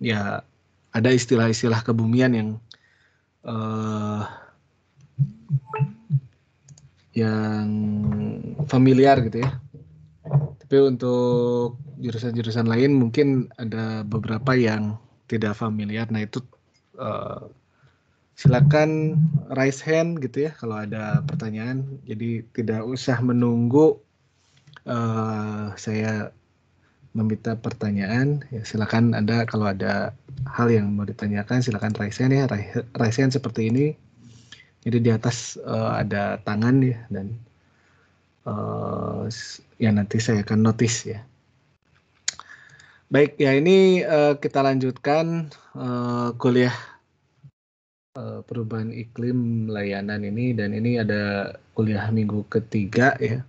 ya ada istilah-istilah kebumian eh, yang familiar gitu ya. Tapi untuk jurusan-jurusan lain mungkin ada beberapa yang tidak familiar. Nah itu silakan raise hand gitu ya kalau ada pertanyaan. Jadi tidak usah menunggu saya meminta pertanyaan. Ya, silakan Anda kalau ada hal yang mau ditanyakan silakan raise hand ya. Raise hand seperti ini. Jadi di atas ada tangan ya dan ya nanti saya akan notice ya. Baik, ya ini kita lanjutkan kuliah perubahan iklim layanan ini dan ini ada kuliah minggu ketiga ya.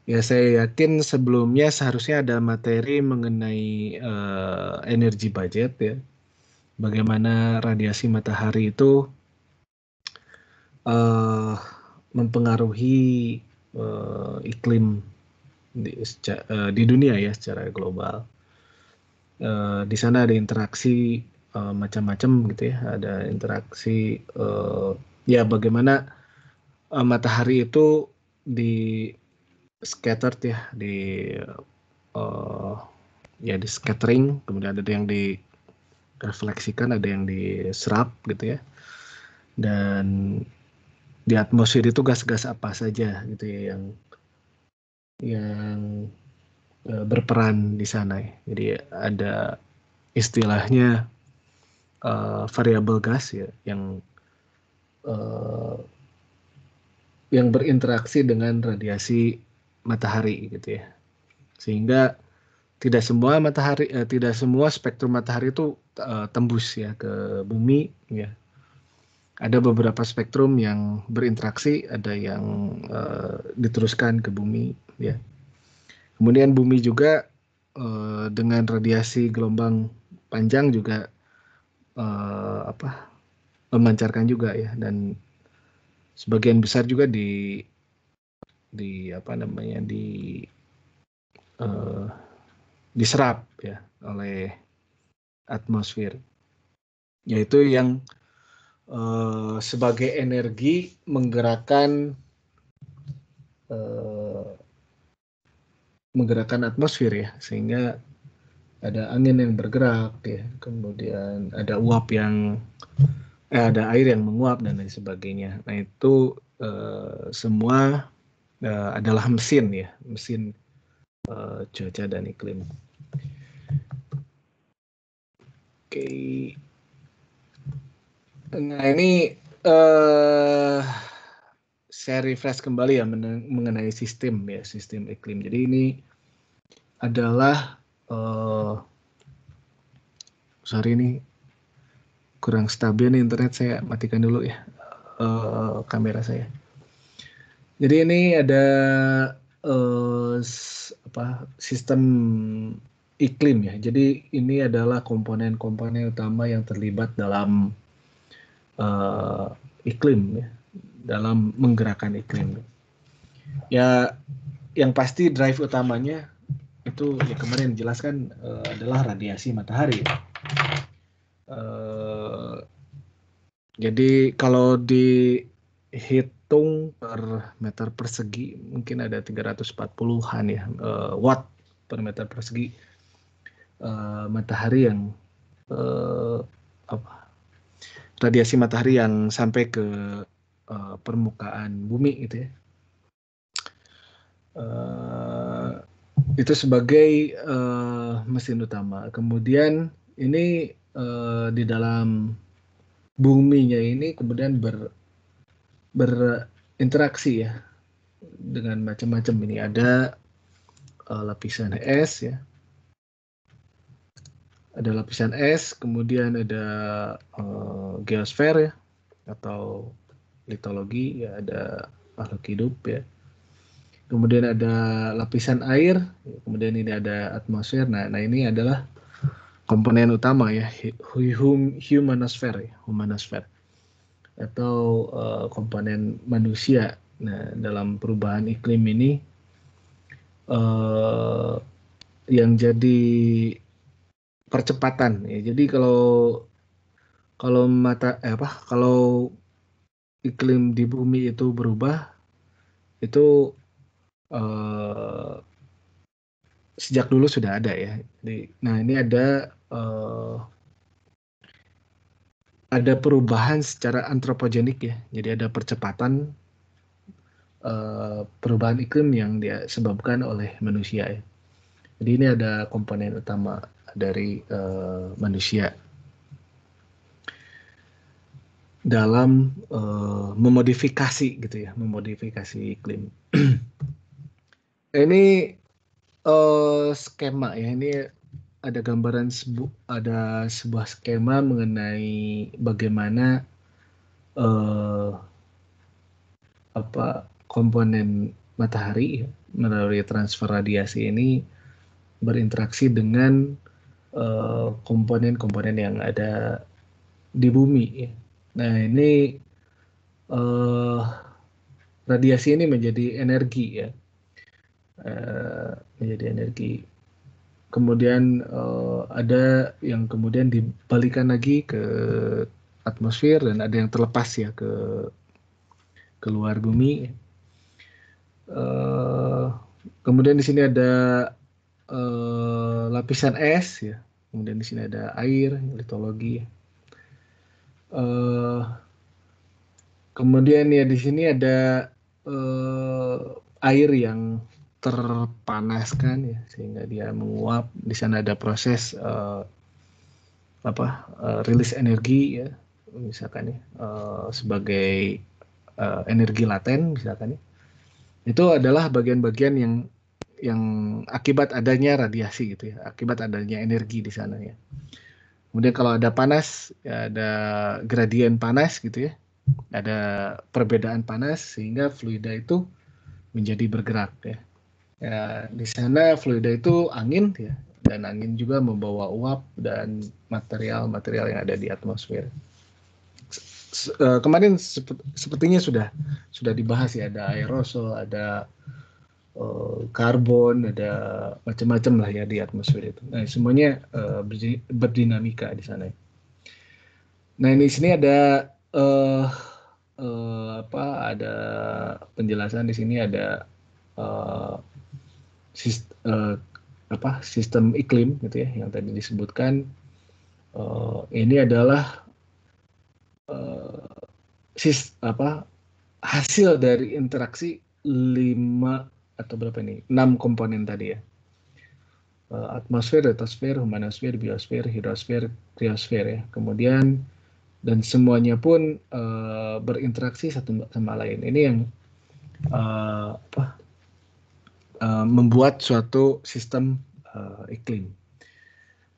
Ya saya yakin sebelumnya seharusnya ada materi mengenai energi budget ya. Bagaimana radiasi matahari itu mempengaruhi iklim di dunia ya secara global. Di sana ada interaksi macam-macam gitu ya, ada interaksi ya bagaimana matahari itu di scattered ya, ya di scattering, kemudian ada yang direfleksikan, ada yang diserap gitu ya, dan di atmosfer itu gas-gas apa saja gitu ya yang berperan di sana ya. Jadi ada istilahnya variabel gas ya yang berinteraksi dengan radiasi matahari gitu ya. Sehingga tidak semua spektrum matahari itu tembus ya ke bumi ya. Ada beberapa spektrum yang berinteraksi, ada yang diteruskan ke bumi ya. Kemudian bumi juga dengan radiasi gelombang panjang juga memancarkan juga ya, dan sebagian besar juga diserap ya oleh atmosfer, yaitu yang sebagai energi menggerakkan atmosfer ya, sehingga ada angin yang bergerak ya, kemudian ada ada air yang menguap dan lain sebagainya. Nah itu semua adalah mesin cuaca dan iklim. Oke. Nah ini saya refresh kembali ya mengenai sistem iklim. Jadi ini adalah sorry ini kurang stabil nih internet, saya matikan dulu ya kamera saya. Jadi ini ada sistem iklim ya. Jadi ini adalah komponen-komponen utama yang terlibat dalam iklim ya, dalam menggerakkan iklim. Ya, yang pasti drive utamanya itu ya kemarin dijelaskan adalah radiasi matahari. Jadi kalau dihitung per meter persegi mungkin ada 340-an ya watt per meter persegi matahari yang radiasi matahari yang sampai ke permukaan bumi gitu ya. Itu sebagai mesin utama. Kemudian ini di dalam buminya ini kemudian berinteraksi ya dengan macam-macam. Ini ada lapisan es ya, ada lapisan es, kemudian ada geosfer ya atau litologi ya, ada makhluk hidup ya. Kemudian ada lapisan air, kemudian ini ada atmosfer. Nah ini adalah komponen utama ya, humanosfer atau komponen manusia. Nah dalam perubahan iklim ini yang jadi percepatan ya. Jadi kalau kalau iklim di bumi itu berubah itu eh, sejak dulu sudah ada ya. Nah ini ada perubahan secara antropogenik ya. Jadi ada percepatan perubahan iklim yang dia sebabkan oleh manusia ya. Jadi ini ada komponen utama dari manusia dalam memodifikasi gitu ya, memodifikasi iklim. Ini skema ya, ini ada gambaran ada sebuah skema mengenai bagaimana eh, komponen matahari ya, melalui transfer radiasi ini berinteraksi dengan komponen-komponen yang ada di bumi ya. Nah ini eh, radiasi ini menjadi energi ya, menjadi energi. Kemudian ada yang kemudian dibalikan lagi ke atmosfer dan ada yang terlepas ya ke luar bumi. Kemudian di sini ada lapisan es ya. Kemudian di sini ada air, litologi. Eh, Kemudian ya di sini ada air yang terpanaskan ya sehingga dia menguap. Di sana ada proses rilis energi ya, misalkan ya sebagai energi laten misalkan ya. Itu adalah bagian-bagian yang akibat adanya radiasi gitu ya, akibat adanya energi di sana ya. Kemudian kalau ada panas, ya ada gradien panas gitu ya, ada perbedaan panas sehingga fluida itu menjadi bergerak ya. Ya di sana fluida itu angin ya, dan angin juga membawa uap dan material-material yang ada di atmosfer. Kemarin sepertinya sudah dibahas ya, ada aerosol, ada karbon, ada macam-macam lah ya di atmosfer itu. Nah semuanya berdinamika di sana. Nah di sini ada ada penjelasan di sini ada uh, sistem iklim gitu ya yang tadi disebutkan. Ini adalah hasil dari interaksi 5 atau berapa ini 6 komponen tadi ya. Atmosfer, litosfer, humanosfer, biosfer, hidrosfer, kriosfer ya. Kemudian dan semuanya pun berinteraksi satu sama lain. Ini yang membuat suatu sistem iklim.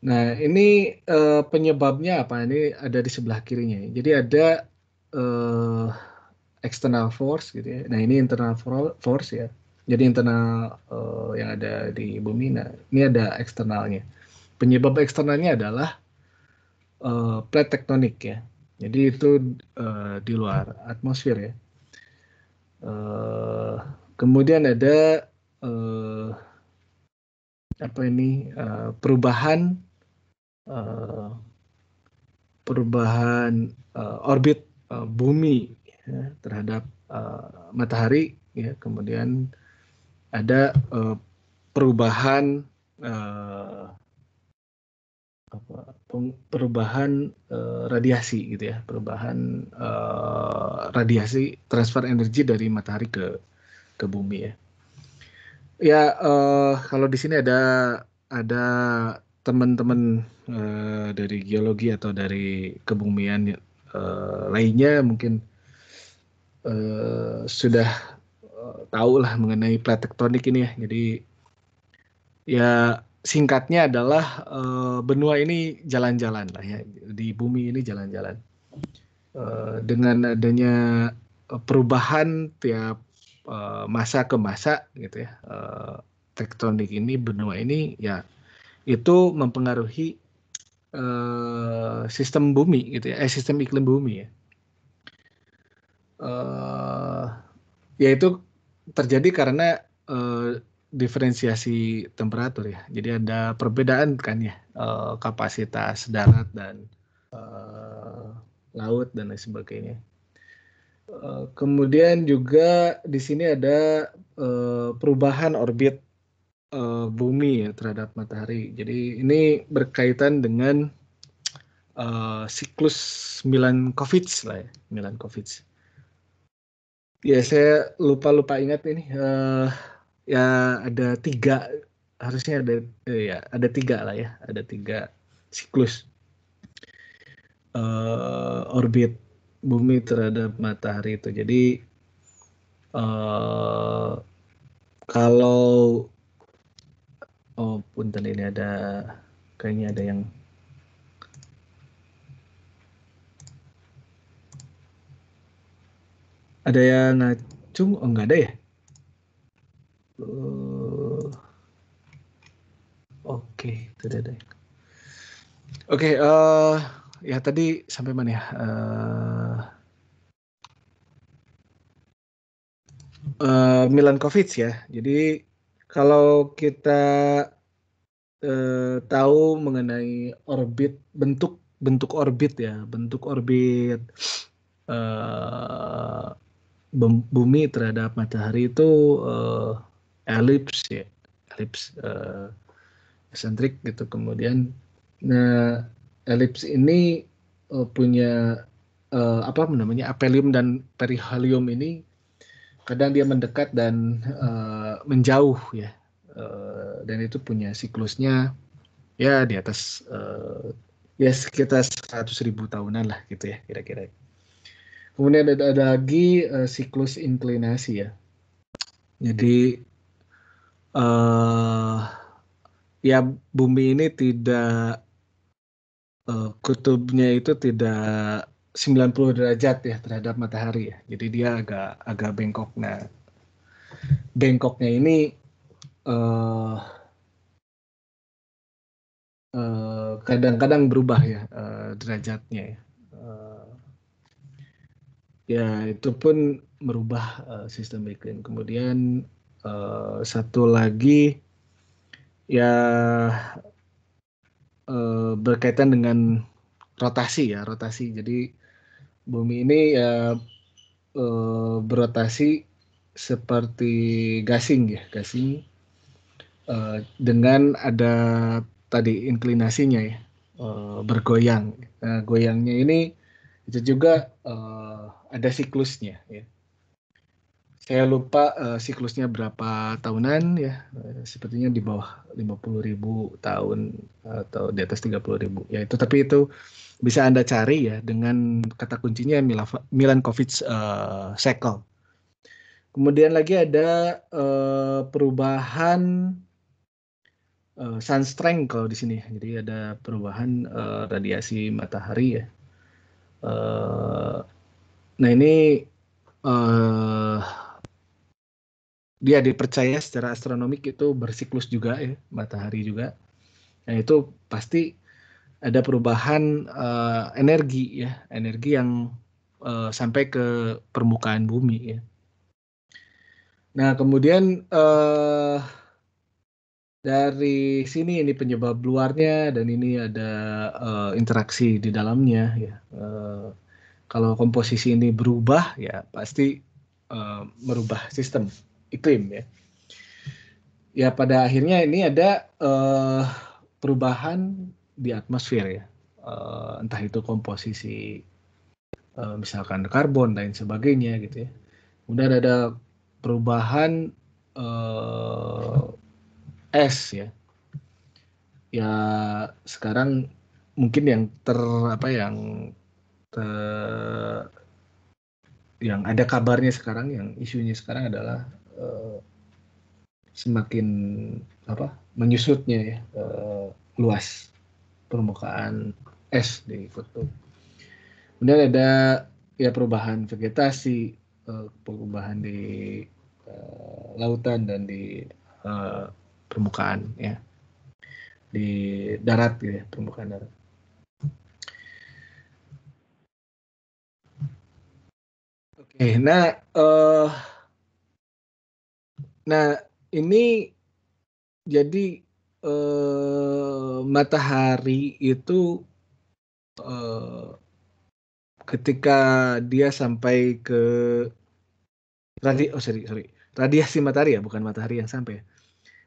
Nah, ini penyebabnya apa? Ini ada di sebelah kirinya. Jadi ada external force gitu ya. Nah, ini internal force ya. Jadi internal yang ada di bumi. Nah, ini ada eksternalnya. Penyebab eksternalnya adalah plate tektonik ya. Jadi itu di luar atmosfer ya. Kemudian ada perubahan orbit bumi ya, terhadap matahari ya. Kemudian ada perubahan radiasi gitu ya, perubahan radiasi transfer energi dari matahari ke bumi ya. Ya kalau di sini ada teman-teman dari geologi atau dari kebumian lainnya mungkin sudah tahu lah mengenai plate tektonik ini ya. Jadi ya singkatnya adalah benua ini jalan-jalan lah ya, di bumi ini jalan-jalan. Dengan adanya perubahan tiap masa ke masa gitu ya, tektonik ini, benua ini ya itu mempengaruhi sistem bumi gitu ya, sistem iklim bumi ya. Yaitu terjadi karena diferensiasi temperatur ya. Jadi ada perbedaan kan ya, kapasitas darat dan laut dan lain sebagainya. Kemudian juga di sini ada perubahan orbit bumi ya terhadap matahari. Jadi ini berkaitan dengan siklus Milankovitch lah ya, Milankovitch. Ya saya lupa ingat ini. Ya ada 3, harusnya ada ya ada 3 lah ya, ada 3 siklus orbit bumi terhadap matahari itu. Jadi kalau punten ini kayaknya ada yang ngacung, enggak ada ya? Oke, tidak ada. Oke, ya tadi sampai mana ya? Milankovitch ya. Jadi kalau kita tahu mengenai orbit, bentuk orbit ya, bentuk orbit bumi terhadap matahari itu elips ya, elips esentrik gitu. Kemudian, nah elips ini punya apa namanya, aphelium dan perihelium ini kadang dia mendekat dan menjauh ya, dan itu punya siklusnya ya di atas ya sekitar 100.000 tahunan lah gitu ya kira-kira. Kemudian ada lagi siklus inklinasi ya. Jadi ya bumi ini tidak kutubnya itu tidak 90 derajat ya terhadap matahari ya. Jadi dia agak bengkok. Nah, bengkoknya ini kadang-kadang berubah ya derajatnya ya. Ya itu pun merubah sistem iklim. Kemudian satu lagi ya berkaitan dengan rotasi ya, rotasi. Jadi bumi ini ya berotasi seperti gasing ya, gasing dengan ada tadi inklinasinya ya, bergoyang. Nah, goyangnya ini itu juga ada siklusnya ya. Saya lupa siklusnya berapa tahunan ya, sepertinya di bawah 50.000 tahun atau di atas 30.000 ya itu, tapi itu bisa Anda cari ya dengan kata kuncinya Milankovitch cycle. Kemudian lagi ada perubahan sun strength kalau di sini. Jadi ada perubahan radiasi matahari ya. Nah ini dia dipercaya secara astronomik itu bersiklus juga ya, matahari juga. Nah itu pasti ada perubahan energi ya, energi yang sampai ke permukaan bumi ya. Nah kemudian dari sini ini penyebab luarnya dan ini ada interaksi di dalamnya ya. Kalau komposisi ini berubah ya pasti merubah sistem iklim ya. Ya pada akhirnya ini ada perubahan di atmosfer ya. Entah itu komposisi misalkan karbon dan sebagainya gitu ya. Kemudian ada perubahan es ya. Ya sekarang mungkin yang yang ada kabarnya sekarang, yang isunya sekarang adalah semakin menyusutnya ya luas permukaan es di kutub. Kemudian ada ya perubahan vegetasi, perubahan di lautan dan di permukaan ya, di darat gitu ya, permukaan darat. Oke, nah ini Jadi matahari itu ketika dia sampai ke radiasi matahari ya, bukan matahari yang sampai.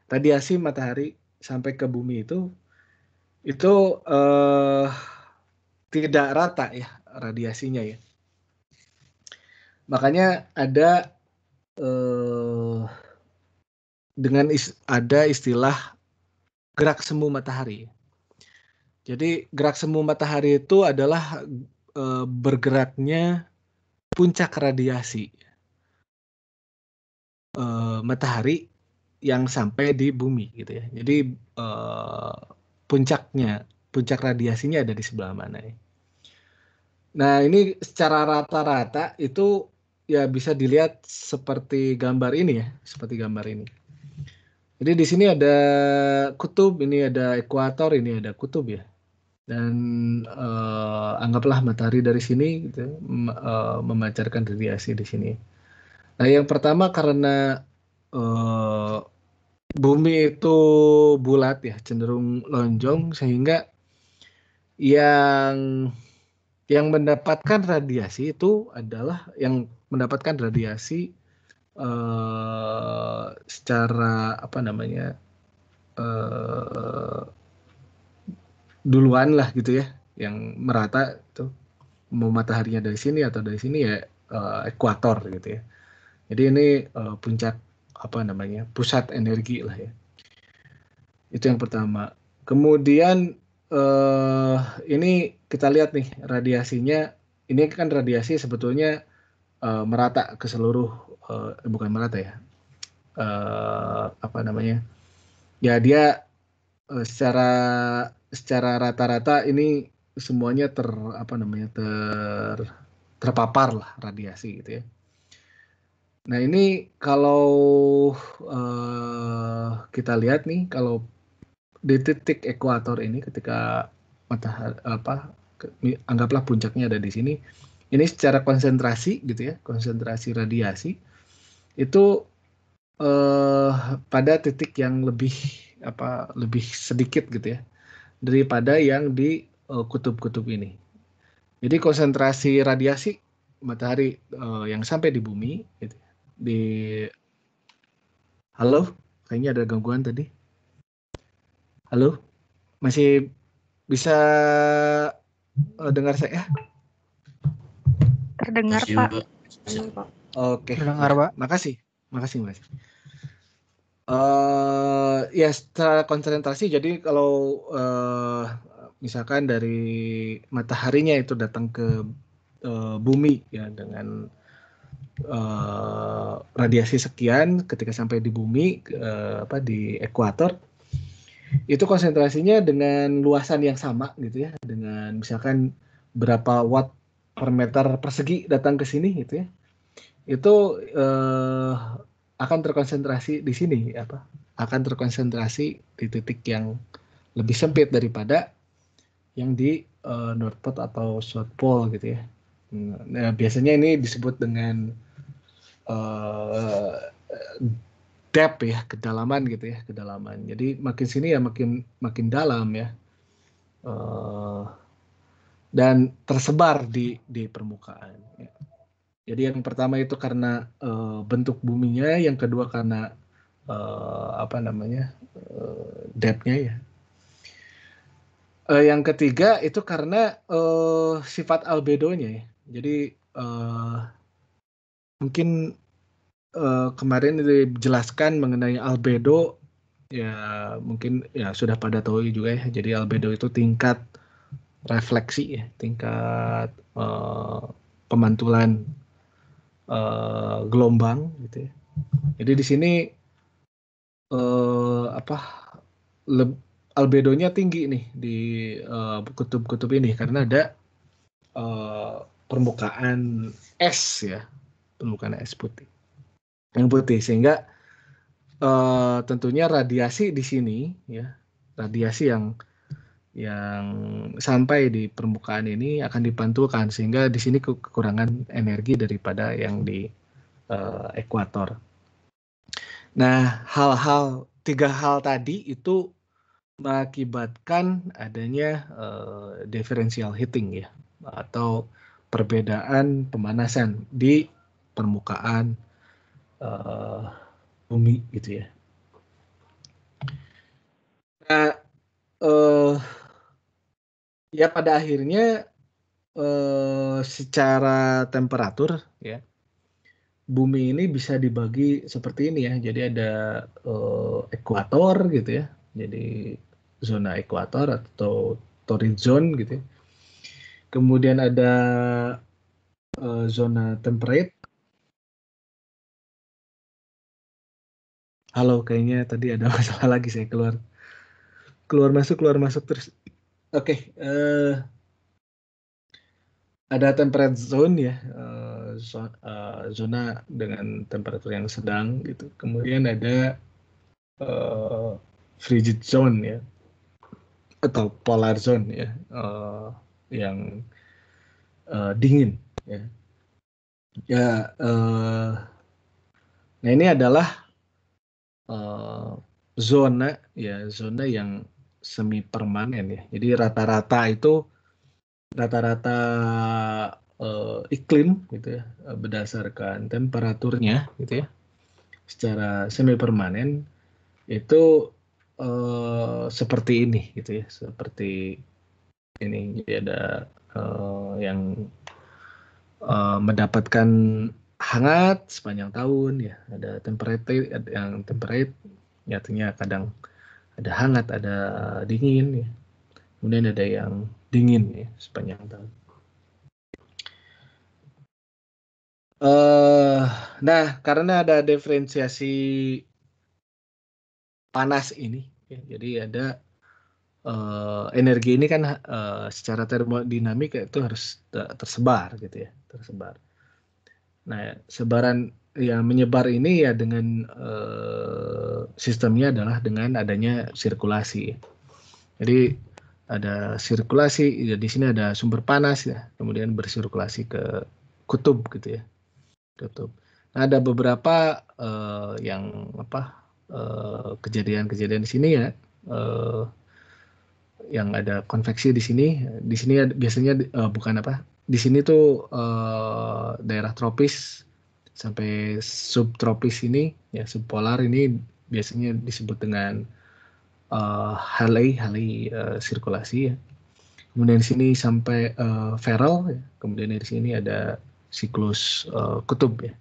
Radiasi matahari sampai ke bumi itu tidak rata ya radiasinya ya. Makanya ada ada istilah gerak semu matahari. Jadi gerak semu matahari itu adalah bergeraknya puncak radiasi matahari yang sampai di bumi gitu ya. Jadi puncak radiasinya ada di sebelah mana ya. Nah, ini secara rata-rata itu ya bisa dilihat seperti gambar ini ya, seperti gambar ini. Jadi di sini ada kutub, ini ada ekuator, ini ada kutub ya. Dan anggaplah matahari dari sini gitu, memancarkan radiasi di sini. Nah, yang pertama karena bumi itu bulat ya, cenderung lonjong sehingga yang mendapatkan radiasi itu adalah yang mendapatkan radiasi secara apa namanya duluan lah gitu ya, yang merata itu mau mataharinya dari sini atau dari sini ya ekuator gitu ya. Jadi ini puncak apa namanya pusat energi lah ya. Itu yang pertama. Kemudian ini kita lihat nih radiasinya. Ini kan radiasi sebetulnya merata ke seluruh bukan merata ya. Apa namanya? Ya dia secara rata-rata ini semuanya apa namanya terpapar lah radiasi gitu ya. Nah ini kalau kita lihat nih kalau di titik ekuator ini ketika matahari anggaplah puncaknya ada di sini, ini secara konsentrasi gitu ya, konsentrasi radiasi itu pada titik yang lebih sedikit gitu ya daripada yang di kutub-kutub ini. Jadi konsentrasi radiasi matahari yang sampai di bumi gitu, di halo, kayaknya ada gangguan tadi. Halo, masih bisa dengar saya? Terdengar, Masih, Pak. Pak. Oke, Terdengar, ya. Pak. Makasih. Ya secara konsentrasi, jadi kalau misalkan dari mataharinya itu datang ke bumi ya dengan radiasi sekian, ketika sampai di bumi di ekuator itu konsentrasinya dengan luasan yang sama gitu ya, dengan misalkan berapa watt per meter persegi datang ke sini gitu ya, itu akan terkonsentrasi di sini akan terkonsentrasi di titik yang lebih sempit daripada yang di North Pole atau South Pole gitu ya. Nah, biasanya ini disebut dengan depth ya, kedalaman gitu ya, kedalaman. Jadi makin sini ya makin dalam ya. Dan tersebar di permukaan. Ya. Jadi yang pertama itu karena bentuk buminya, yang kedua karena depth-nya ya. Yang ketiga itu karena sifat albedonya ya. Jadi mungkin kemarin dijelaskan mengenai albedo ya, mungkin ya sudah pada tahu juga ya. Jadi albedo itu tingkat refleksi ya, tingkat pemantulan gelombang gitu ya. Jadi di sini albedonya tinggi nih di kutub-kutub ini karena ada permukaan es ya, permukaan es putih, yang putih, sehingga tentunya radiasi di sini ya, radiasi yang sampai di permukaan ini akan dipantulkan sehingga di sini kekurangan energi daripada yang di ekuator. Nah, hal-hal tiga hal tadi itu mengakibatkan adanya differential heating ya, atau perbedaan pemanasan di permukaan bumi gitu ya. Nah, ya pada akhirnya secara temperatur ya, bumi ini bisa dibagi seperti ini ya. Jadi ada ekuator gitu ya. Jadi zona ekuator atau torrid zone gitu ya. Kemudian ada zona temperate. Halo, kayaknya tadi ada masalah lagi, saya keluar masuk terus. Oke, ada temperate zone ya, zona dengan temperatur yang sedang gitu. Kemudian ada frigid zone ya, atau polar zone ya, yang dingin ya. Ya, nah ini adalah zona yang semi permanen ya. Jadi rata-rata iklim gitu ya, berdasarkan temperaturnya gitu ya, secara semi permanen itu seperti ini gitu ya, seperti ini. Jadi ada yang mendapatkan hangat sepanjang tahun ya, ada yang temperate, artinya kadang ada hangat, ada dingin ya. Kemudian ada yang dingin ya sepanjang tahun. Nah, karena ada diferensiasi panas ini ya, jadi ada energi ini kan secara termodinamik itu harus tersebar gitu ya, tersebar. Nah, sebaran yang menyebar ini ya dengan sistemnya adalah dengan adanya sirkulasi. Jadi ada sirkulasi, ya di sini ada sumber panas ya, kemudian bersirkulasi ke kutub gitu ya, kutub. Nah, ada beberapa yang kejadian-kejadian di sini ya, yang ada konveksi di sini. Di sini biasanya bukan apa? Di sini tuh daerah tropis sampai subtropis ini ya, subpolar ini biasanya disebut dengan Halley sirkulasi ya. Kemudian di sini sampai Ferrel ya. Kemudian di sini ada siklus kutub ya.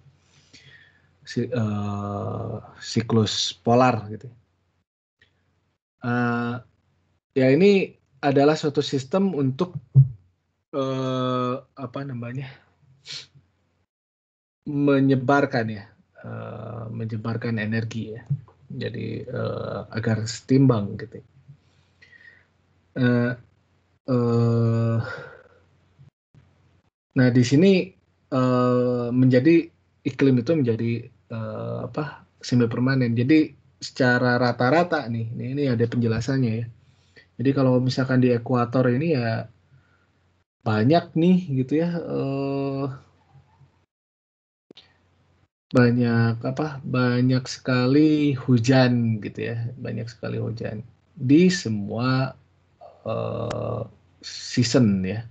Siklus polar gitu. Ya ini adalah suatu sistem untuk menyebarkan ya, menyebarkan energi ya. Jadi agar setimbang gitu. Nah di sini menjadi iklim itu menjadi semi permanen. Jadi secara rata-rata nih, ini ada penjelasannya ya. Jadi kalau misalkan di ekuator ini ya banyak nih gitu ya, banyak sekali hujan gitu ya, banyak sekali hujan di semua season ya.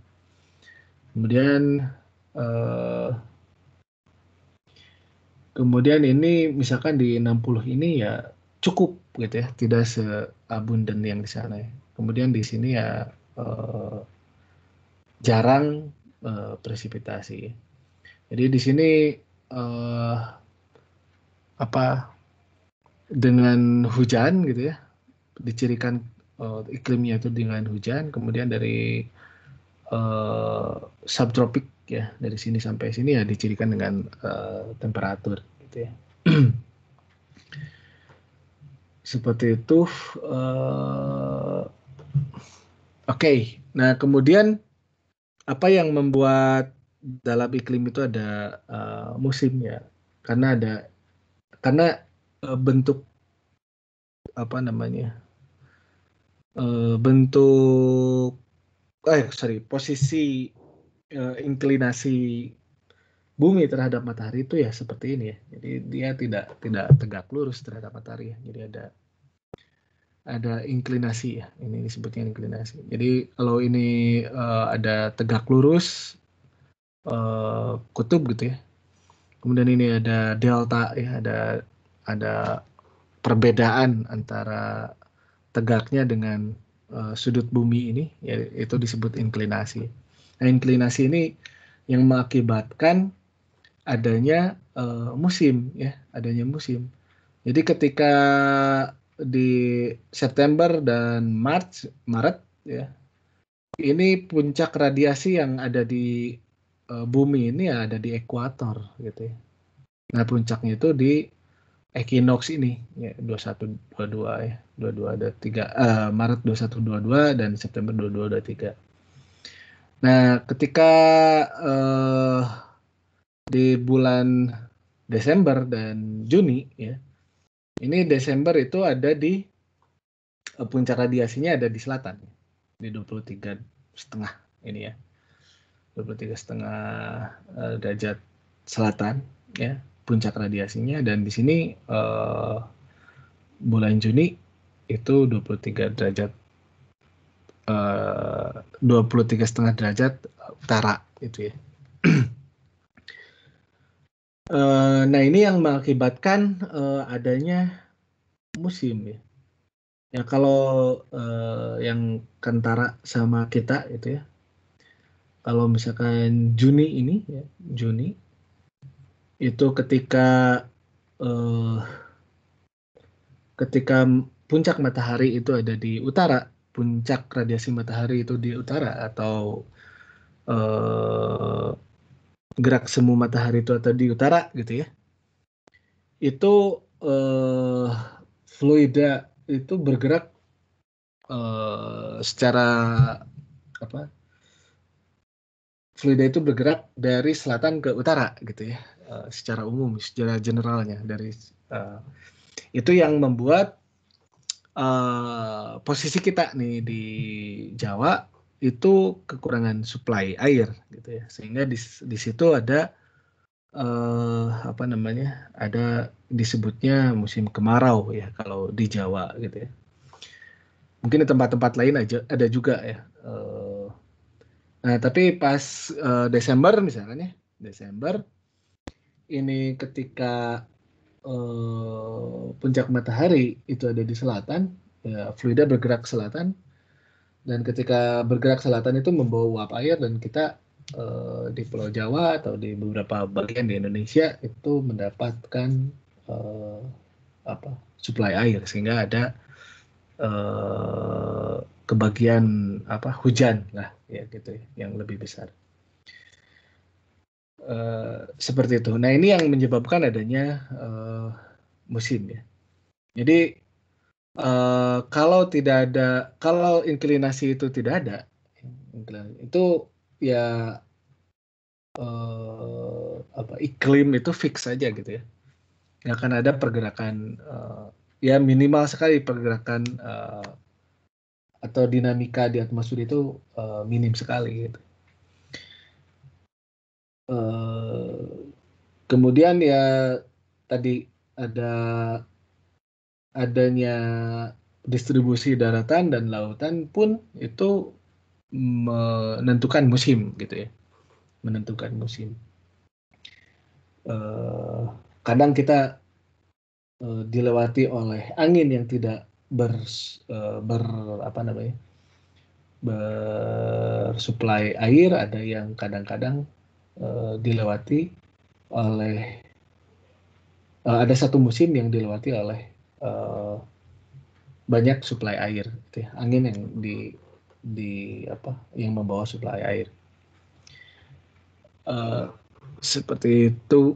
Kemudian ini misalkan di 60 ini ya cukup gitu ya, tidak seabundan yang di sana ya. Kemudian di sini ya jarang presipitasi. Jadi di sini dengan hujan gitu ya, dicirikan iklimnya itu dengan hujan. Kemudian dari subtropik ya, dari sini sampai sini ya dicirikan dengan temperatur gitu ya. Seperti itu. Oke. Nah kemudian apa yang membuat dalam iklim itu ada musim ya? Karena bentuk bentuk posisi inklinasi bumi terhadap matahari itu ya seperti ini ya. Jadi dia tidak tegak lurus terhadap matahari ya. Jadi ada ada inklinasi ya. Ini disebutnya inklinasi. Jadi kalau ini ada tegak lurus kutub gitu ya. Kemudian ini ada delta ya, ada perbedaan antara tegaknya dengan sudut bumi ini, ya, itu disebut inklinasi. Nah, inklinasi ini yang mengakibatkan adanya musim ya, adanya musim. Jadi ketika di September dan Maret ya, ini puncak radiasi yang ada di bumi ini ya ada di ekuator gitu ya. Nah, puncaknya itu di equinox ini ya 21-22 ya. 22 ada 3 Maret 21-22 dan September 22-23. Nah, ketika di bulan Desember dan Juni ya. Ini Desember itu ada di puncak radiasinya ada di selatan ya. Di 23,5 ini ya. 23,5 derajat selatan ya puncak radiasinya, dan di sini bulan Juni itu 23,5 derajat utara itu ya. Nah, ini yang mengakibatkan adanya musim ya. Ya kalau yang kentara sama kita itu ya. Kalau misalkan Juni ini ya, Juni itu eh, ketika puncak matahari itu ada di utara, puncak radiasi matahari itu di utara, atau eh, gerak semu matahari itu ada di utara gitu ya. Itu fluida itu bergerak secara apa? Fluida itu bergerak dari selatan ke utara gitu ya. Secara umum, secara generalnya dari itu yang membuat posisi kita nih di Jawa itu kekurangan suplai air gitu ya, sehingga di situ ada apa namanya, ada disebutnya musim kemarau ya kalau di Jawa gitu ya. Mungkin di tempat-tempat lain aja ada juga ya. Nah, tapi pas Desember misalnya, Desember ini ketika puncak matahari itu ada di selatan, ya, fluida bergerak ke selatan, dan ketika bergerak selatan itu membawa uap air, dan kita di Pulau Jawa atau di beberapa bagian di Indonesia itu mendapatkan eh, apa suplai air, sehingga ada kebagian apa hujan lah ya gitu ya, yang lebih besar. Seperti itu. Nah, ini yang menyebabkan adanya musim ya. Jadi kalau inklinasi itu tidak ada, itu ya apa iklim itu fix saja gitu ya. Nggak akan ada pergerakan ya minimal sekali pergerakan atau dinamika di atmosfer itu minim sekali gitu. Kemudian ya tadi ada adanya distribusi daratan dan lautan pun itu menentukan musim gitu ya, menentukan musim. Kadang kita dilewati oleh angin yang tidak ber apa namanya, bersuplai air, ada yang kadang-kadang dilewati oleh ada satu musim yang dilewati oleh uh, banyak suplai air gitu ya. Angin yang di apa yang membawa suplai air uh, seperti itu.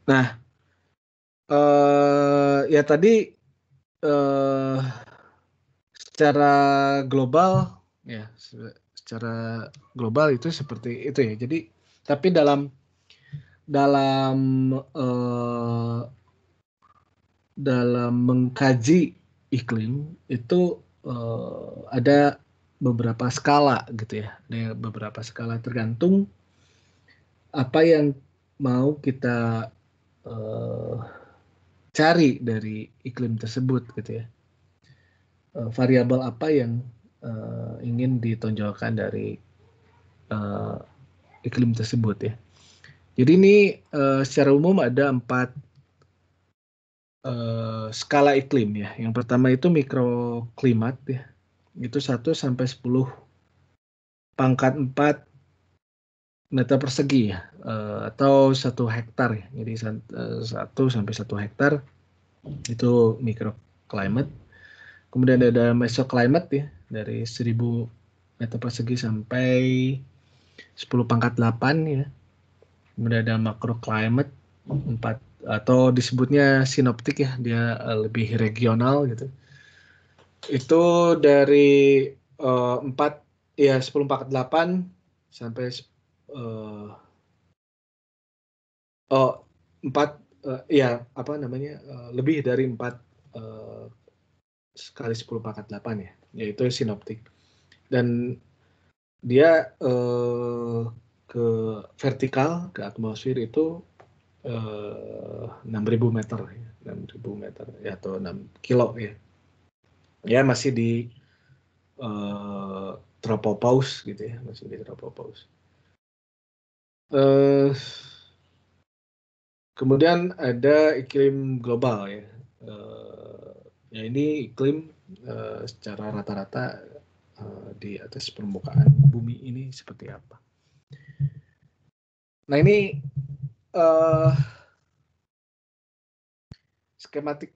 Nah, ya tadi uh, secara global ya, secara global itu seperti itu ya. Jadi tapi dalam dalam uh, dalam mengkaji iklim itu ada beberapa skala gitu ya. Ada beberapa skala tergantung apa yang mau kita uh, cari dari iklim tersebut gitu ya. Variabel apa yang ingin ditonjolkan dari iklim tersebut ya. Jadi ini secara umum ada 4 skala iklim ya. Yang pertama itu mikroklimat ya. Itu 1 sampai 10 pangkat 4 meter persegi ya, atau 1 hektar ya. Jadi 1 sampai 1 hektar itu mikroclimate. Kemudian ada mesoclimate ya, dari 1000 meter persegi sampai 10 pangkat 8 ya. Kemudian ada macroclimate 4, atau disebutnya sinoptik ya, dia lebih regional gitu. Itu dari 4 ya 10 pangkat 8 sampai 4 ya apa namanya, lebih dari 4 kali 10 pangkat 8 ya, yaitu sinoptik. Dan dia ke vertikal, ke atmosfer itu 6.000 meter ya, 6.000 meter ya, atau 6 kilo ya. Ya masih di tropopause gitu ya, masih di tropopause. Kemudian ada iklim global ya. Ya ini iklim secara rata-rata di atas permukaan bumi ini seperti apa. Nah ini skematik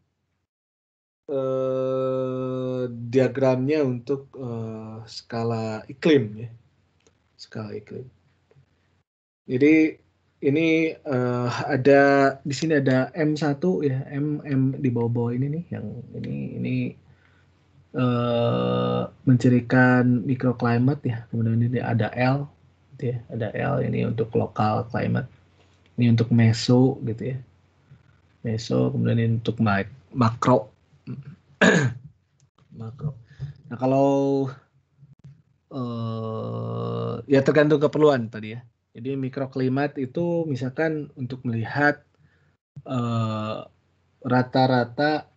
diagramnya untuk skala iklim ya, skala iklim. Jadi ini ada di sini ada M1 ya, M di bawah-bawah ini nih, yang ini mencirikan microclimate ya. Kemudian ini ada L gitu ya, ada L ini untuk local climate. Ini untuk meso gitu ya. Meso, kemudian ini untuk makro. Makro. Nah, kalau ya tergantung keperluan tadi ya. Jadi mikroklimat itu misalkan untuk melihat rata-rata,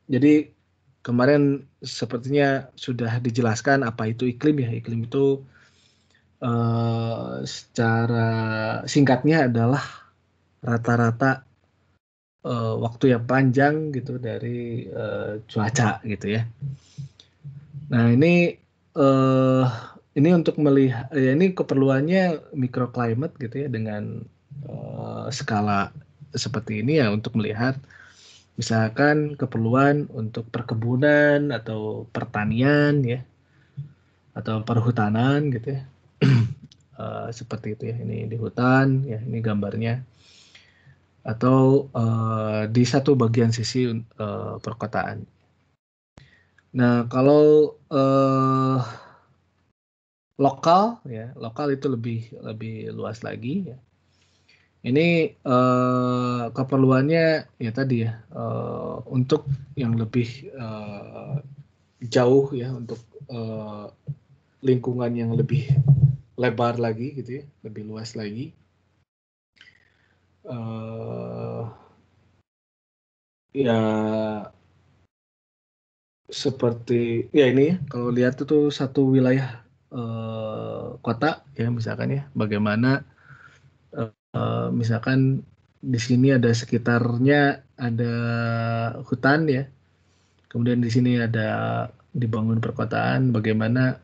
jadi kemarin sepertinya sudah dijelaskan apa itu iklim ya. Iklim itu secara singkatnya adalah rata-rata waktu yang panjang gitu dari cuaca gitu ya. Nah ini untuk melihat ya, ini keperluannya microclimate gitu ya, dengan skala seperti ini ya, untuk melihat misalkan keperluan untuk perkebunan atau pertanian ya, atau perhutanan gitu ya. Seperti itu ya, ini di hutan ya, ini gambarnya, atau di satu bagian sisi perkotaan. Nah kalau lokal ya, lokal itu lebih luas lagi ya. Ini keperluannya ya tadi ya, untuk yang lebih jauh ya, untuk lingkungan yang lebih lebar lagi gitu ya, lebih luas lagi. Ya seperti ya ini ya, kalau lihat itu satu wilayah kota ya, misalkan ya, bagaimana misalkan di sini ada sekitarnya ada hutan ya, kemudian di sini ada dibangun perkotaan, bagaimana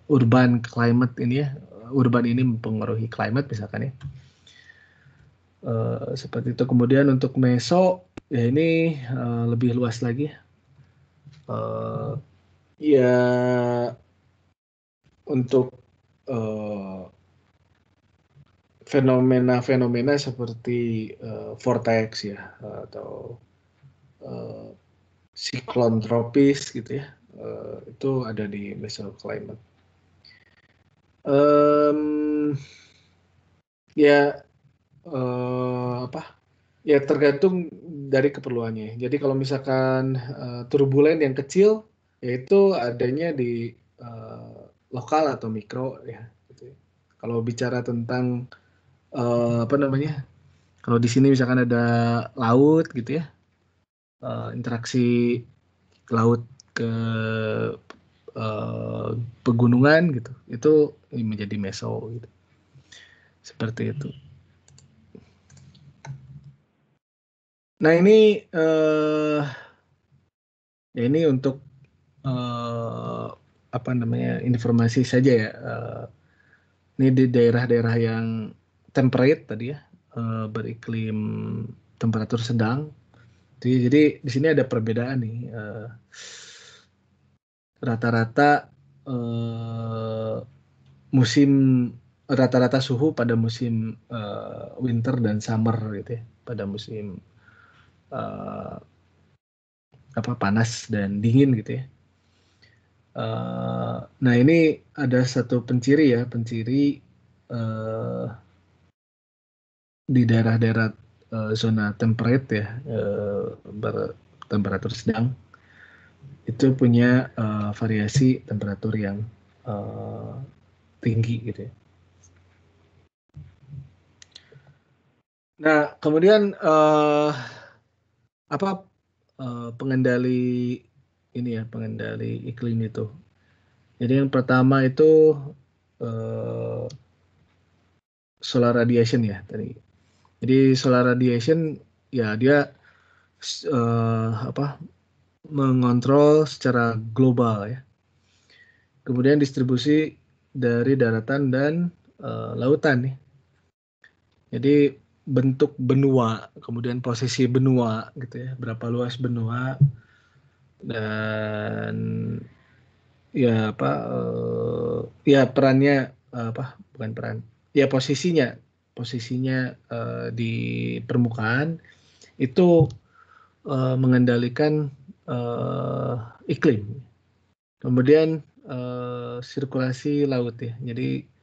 urban climate ini ya, urban ini mempengaruhi climate misalkan ya, seperti itu. Kemudian untuk meso ya ini lebih luas lagi ya, untuk fenomena-fenomena seperti vortex ya, atau siklon tropis gitu ya, itu ada di mesoclimate. Ya apa? Ya tergantung dari keperluannya. Jadi kalau misalkan turbulen yang kecil, yaitu adanya di lokal atau mikro ya. Gitu. Kalau bicara tentang apa namanya? Kalau di sini misalkan ada laut gitu ya, interaksi laut ke pegunungan gitu, itu menjadi meso gitu. Seperti itu. Nah ini ya ini untuk apa namanya informasi saja ya. Ini di daerah-daerah yang temperate tadi ya, beriklim temperatur sedang. Jadi di sini ada perbedaan nih. Rata-rata musim rata-rata suhu pada musim winter dan summer gitu ya, pada musim apa panas dan dingin gitu ya. Nah ini ada satu penciri ya, penciri di daerah-daerah zona temperate ya, bertemperatur sedang, itu punya variasi temperatur yang tinggi gitu ya. Nah kemudian apa pengendali ini ya, pengendali iklim itu. Jadi yang pertama itu solar radiation ya tadi. Jadi solar radiation ya dia apa mengontrol secara global ya. Kemudian distribusi dari daratan dan lautan nih. Jadi bentuk benua, kemudian posisi benua gitu ya, berapa luas benua dan ya apa ya perannya apa bukan peran ya posisinya di permukaan itu mengendalikan iklim. Kemudian sirkulasi laut ya. Jadi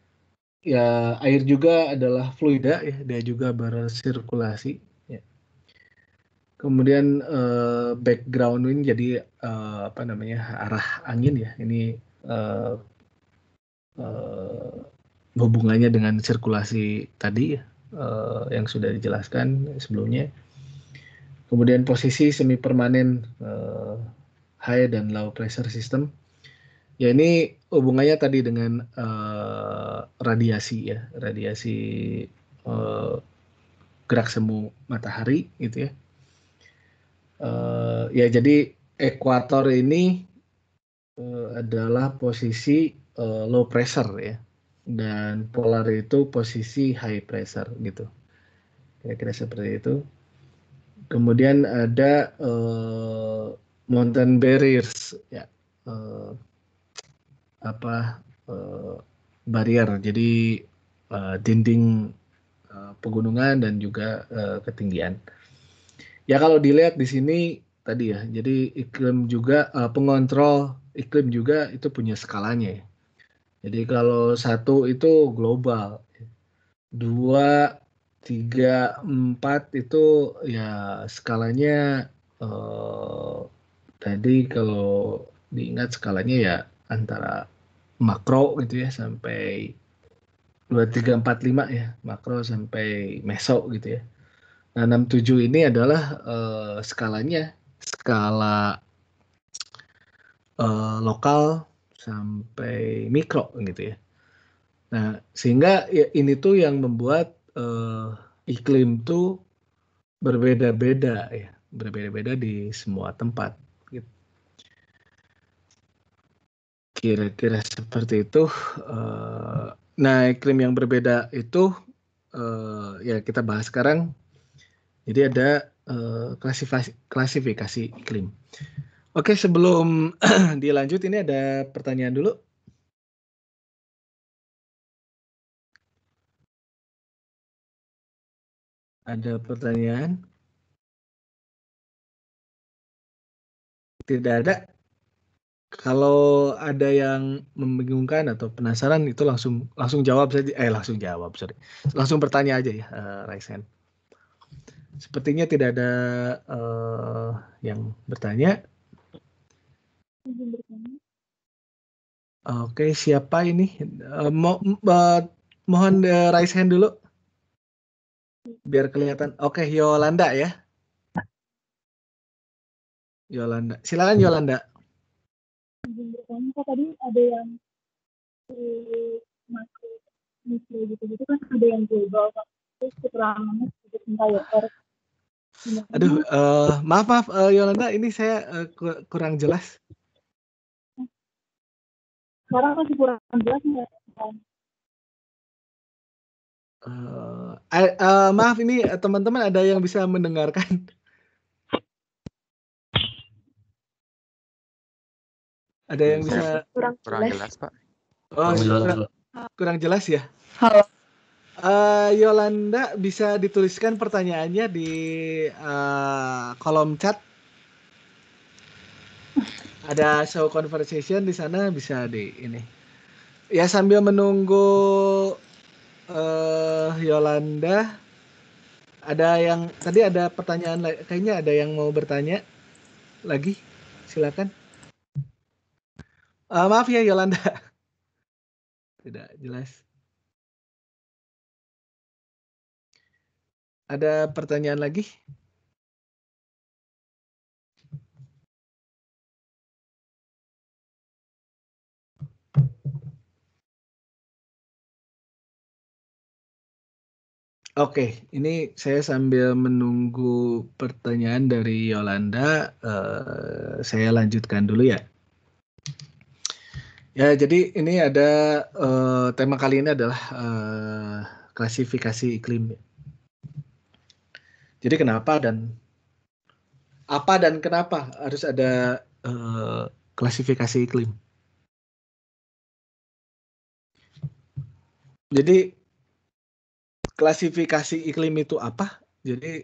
ya air juga adalah fluida ya, dia juga bersirkulasi. Ya. Kemudian background wind jadi apa namanya arah angin ya. Ini hubungannya dengan sirkulasi tadi ya, yang sudah dijelaskan sebelumnya. Kemudian posisi semi permanen high dan low pressure system. Ya ini hubungannya tadi dengan radiasi ya, radiasi gerak semu matahari gitu ya. Ya jadi ekuator ini adalah posisi low pressure ya, dan polar itu posisi high pressure gitu. Kira-kira seperti itu. Kemudian ada mountain barriers ya, apa barrier. Jadi dinding pegunungan dan juga ketinggian. Ya kalau dilihat di sini tadi ya, jadi iklim juga pengontrol iklim juga itu punya skalanya ya. Jadi kalau satu itu global, dua, tiga, empat itu ya skalanya tadi kalau diingat skalanya ya antara makro gitu ya sampai 2, 3, 4, 5 ya, makro sampai meso gitu ya. Nah, 6, 7 ini adalah skalanya, skala lokal sampai mikro gitu ya. Nah, sehingga ya, ini tuh yang membuat iklim tuh berbeda-beda ya, berbeda-beda di semua tempat. Gitu. Kira-kira seperti itu. Nah, iklim yang berbeda itu ya kita bahas sekarang. Jadi ada klasifikasi iklim. Oke, sebelum dilanjut ini ada pertanyaan dulu. Ada pertanyaan? Tidak ada. Kalau ada yang membingungkan atau penasaran itu langsung jawab saja. Langsung jawab, sorry. Langsung bertanya aja ya, raise hand. Sepertinya tidak ada yang bertanya. Oke, siapa ini? Mohon raise hand dulu. Biar kelihatan. Oke, Yolanda ya. Yolanda. Silakan Yolanda. Bertanya kok tadi ada yang makro mikro gitu kan, ada yang global kan, terus keterangannya sedikit entire earth. Aduh, maaf Yolanda, ini saya kurang jelas. Sekarang masih kurang jelas nggak? Maaf, ini teman-teman ada yang bisa mendengarkan? Ada yang bisa? Kurang jelas, Pak. Oh, kurang jelas ya? Halo. Yolanda bisa dituliskan pertanyaannya di kolom chat. Ada show conversation di sana, bisa di ini. Ya, sambil menunggu Yolanda, tadi ada pertanyaan, kayaknya ada yang mau bertanya lagi, silakan. Maaf ya Yolanda, tidak jelas. Ada pertanyaan lagi? Oke, ini saya sambil menunggu pertanyaan dari Yolanda, saya lanjutkan dulu ya. Ya, jadi ini ada tema kali ini adalah klasifikasi iklim. Jadi kenapa dan kenapa harus ada klasifikasi iklim? Jadi klasifikasi iklim itu apa? Jadi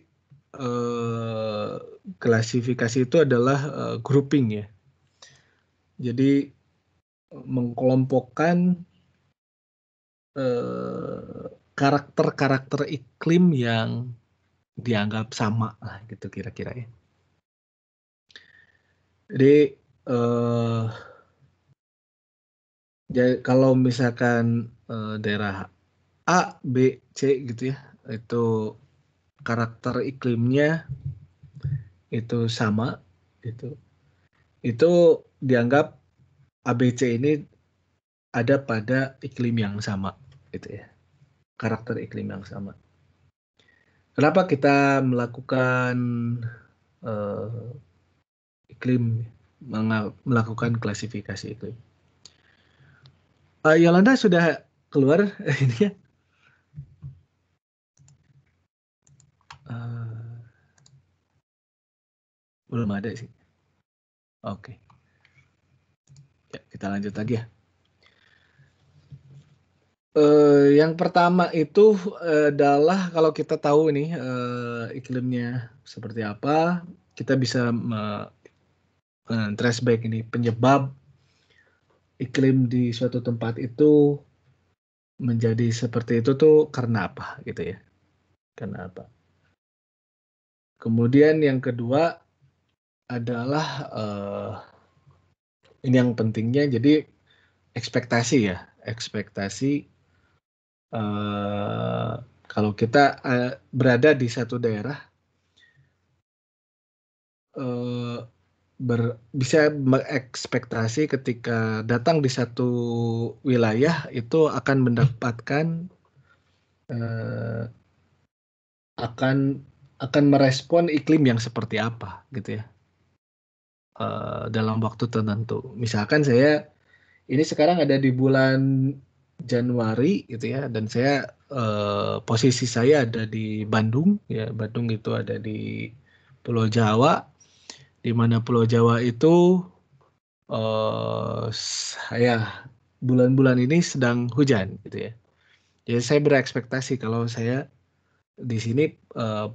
klasifikasi itu adalah grouping ya. Jadi mengkelompokkan karakter-karakter iklim yang dianggap sama lah gitu kira-kira ya. Jadi kalau misalkan daerah A, B, C gitu ya, itu karakter iklimnya itu sama, itu dianggap ABC ini ada pada iklim yang sama, gitu ya, karakter iklim yang sama. Kenapa kita melakukan iklim, melakukan klasifikasi iklim? Yolanda sudah keluar ini ya? Belum ada sih. Oke. Ya, kita lanjut lagi ya. Yang pertama itu adalah kalau kita tahu nih iklimnya seperti apa, kita bisa trace back ini penyebab iklim di suatu tempat itu menjadi seperti itu tuh karena apa gitu ya. Karena apa? Kemudian yang kedua adalah ini yang pentingnya, jadi ekspektasi ya, ekspektasi kalau kita berada di satu daerah bisa mengekspektasi ketika datang di satu wilayah itu akan mendapatkan akan merespon iklim yang seperti apa gitu ya dalam waktu tertentu. Misalkan saya ini sekarang ada di bulan Januari gitu ya, dan saya posisi saya ada di Bandung ya. Bandung itu ada di Pulau Jawa, di mana Pulau Jawa itu saya bulan-bulan ini sedang hujan gitu ya. Jadi saya berekspektasi kalau saya di sini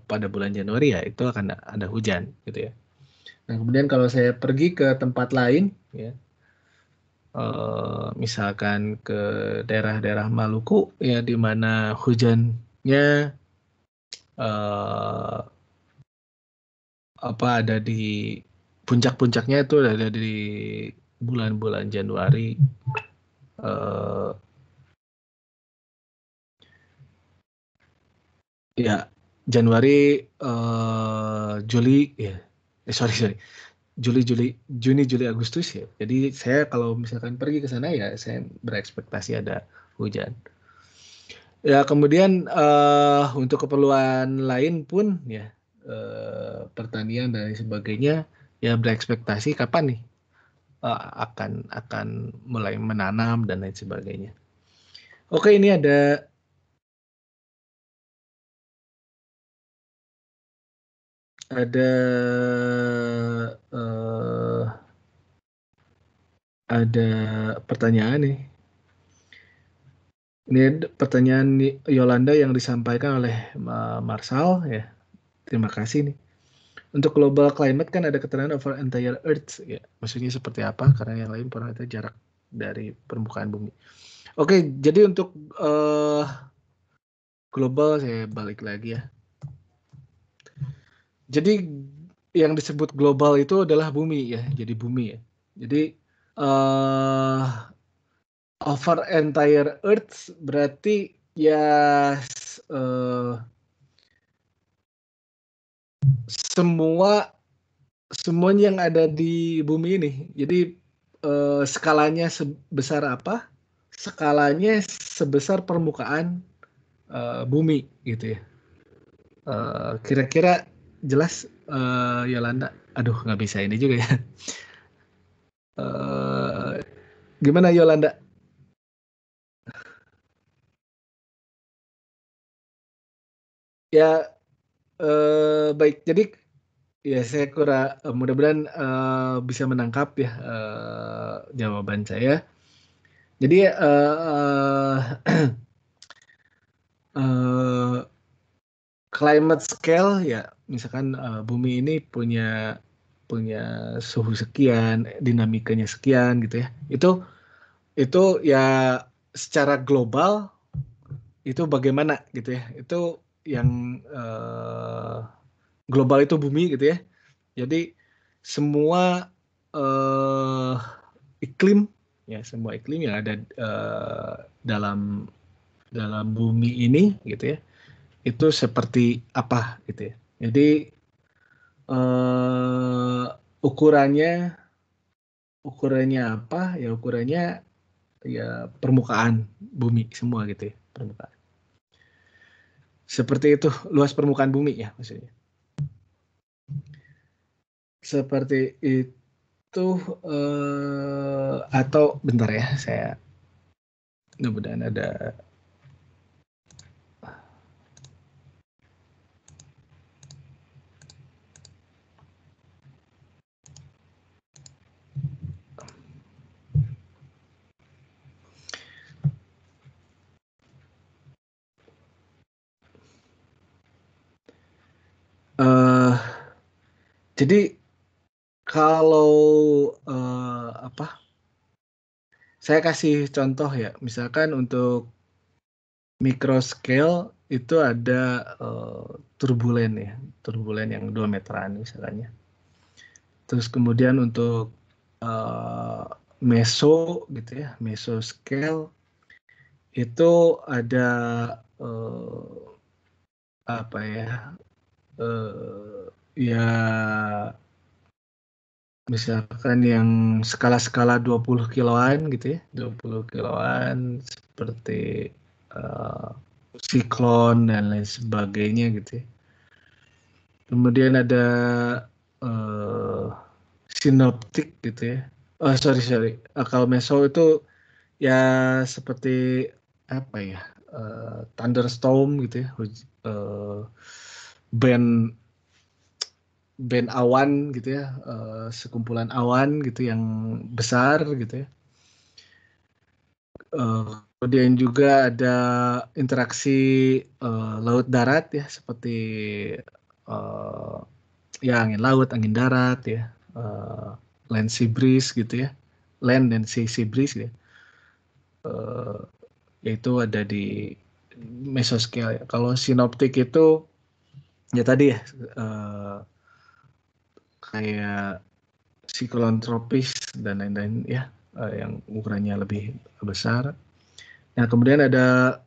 pada bulan Januari ya itu akan ada hujan gitu ya. Nah kemudian kalau saya pergi ke tempat lain ya, misalkan ke daerah-daerah Maluku ya, di mana hujannya ada di puncak-puncaknya itu ada di bulan-bulan Januari, ya Januari, Juli ya, sorry Juni, Juli, Agustus ya. Jadi saya kalau misalkan pergi ke sana ya saya berekspektasi ada hujan. Ya kemudian untuk keperluan lain pun ya pertanian dan lain sebagainya ya berekspektasi kapan nih akan mulai menanam dan lain sebagainya. Oke, ini ada eh, ada pertanyaan nih. Ini pertanyaan Yolanda yang disampaikan oleh Marsal ya. Terima kasih nih. Untuk global climate kan ada keterangan over entire Earth ya. Maksudnya seperti apa? Karena yang lain pernah itu jarak dari permukaan bumi. Oke, jadi untuk global saya balik lagi ya. Jadi yang disebut global itu adalah bumi ya. Jadi bumi ya. Jadi over entire Earth berarti ya semuanya yang ada di bumi ini. Jadi skalanya sebesar apa? Skalanya sebesar permukaan bumi gitu ya. Kira-kira jelas Yolanda? Aduh nggak bisa ini juga ya. Gimana Yolanda? Ya baik. Jadi ya saya mudah-mudahan bisa menangkap ya jawaban saya. Jadi climate scale ya misalkan bumi ini punya punya suhu sekian, dinamikanya sekian gitu ya. Itu ya secara global itu bagaimana gitu ya. Itu yang global itu bumi gitu ya. Jadi semua iklim ya semua iklim yang ada dalam dalam bumi ini gitu ya itu seperti apa gitu ya. Jadi eh, ukurannya ukurannya apa ya ukurannya ya permukaan bumi semua gitu ya permukaan. Seperti itu luas permukaan bumi ya maksudnya. Seperti itu atau bentar ya saya mudah-mudahan ada eh jadi kalau apa saya kasih contoh ya misalkan untuk micro scale itu ada turbulen ya turbulen yang 2 meteran misalnya terus kemudian untuk uh, meso gitu ya meso scale itu ada uh, apa ya ya misalkan yang skala-skala 20 kiloan gitu ya 20 kiloan seperti uh, siklon dan lain sebagainya gitu ya. Kemudian ada uh, sinoptik gitu ya. Oh sorry. Kalau meso itu ya seperti apa ya? Thunderstorm gitu ya. Band band awan gitu ya. Sekumpulan awan gitu yang besar gitu ya. Kemudian juga ada interaksi laut darat ya seperti uh, ya angin laut, angin darat ya, land sea breeze gitu ya, land dan sea breeze ya, yaitu ada di mesoscale. Ya. Kalau sinoptik itu ya tadi ya kayak siklon tropis dan lain-lain ya, yang ukurannya lebih besar. Nah kemudian ada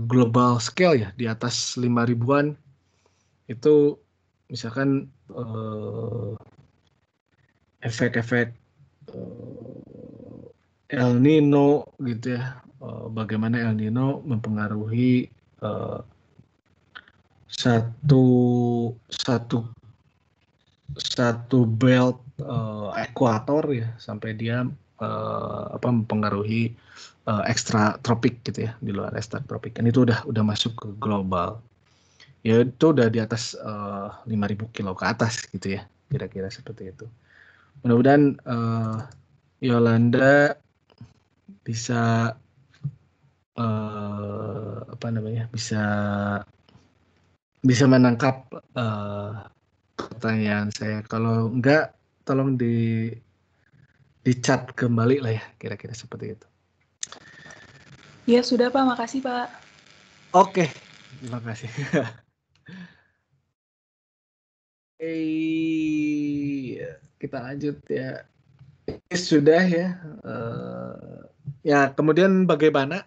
global scale ya di atas 5 ribuan itu misalkan efek-efek El Nino gitu ya, bagaimana El Nino mempengaruhi satu belt ekuator ya, sampai dia mempengaruhi ekstra tropik gitu ya, di luar ekstra tropik. Dan itu udah masuk ke global. Ya itu udah di atas 5.000 kilo ke atas gitu ya, kira-kira seperti itu. Mudah-mudahan Yolanda bisa bisa menangkap pertanyaan saya. Kalau enggak, tolong di chat kembali lah ya, kira-kira seperti itu. Ya sudah Pak, makasih Pak. Oke, terima kasih. Kita lanjut ya. Sudah ya. Ya kemudian bagaimana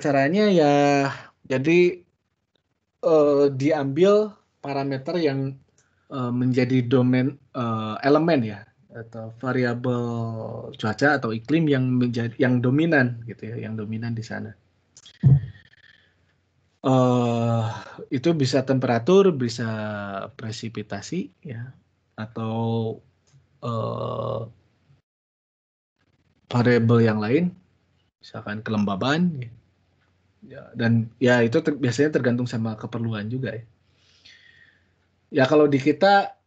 caranya ya? Jadi diambil parameter yang menjadi domain elemen ya, atau variabel cuaca atau iklim yang dominan gitu ya, yang dominan di sana. Itu bisa temperatur, bisa presipitasi ya, atau variabel yang lain, misalkan kelembaban ya, dan ya itu biasanya tergantung sama keperluan juga ya. Ya kalau di kita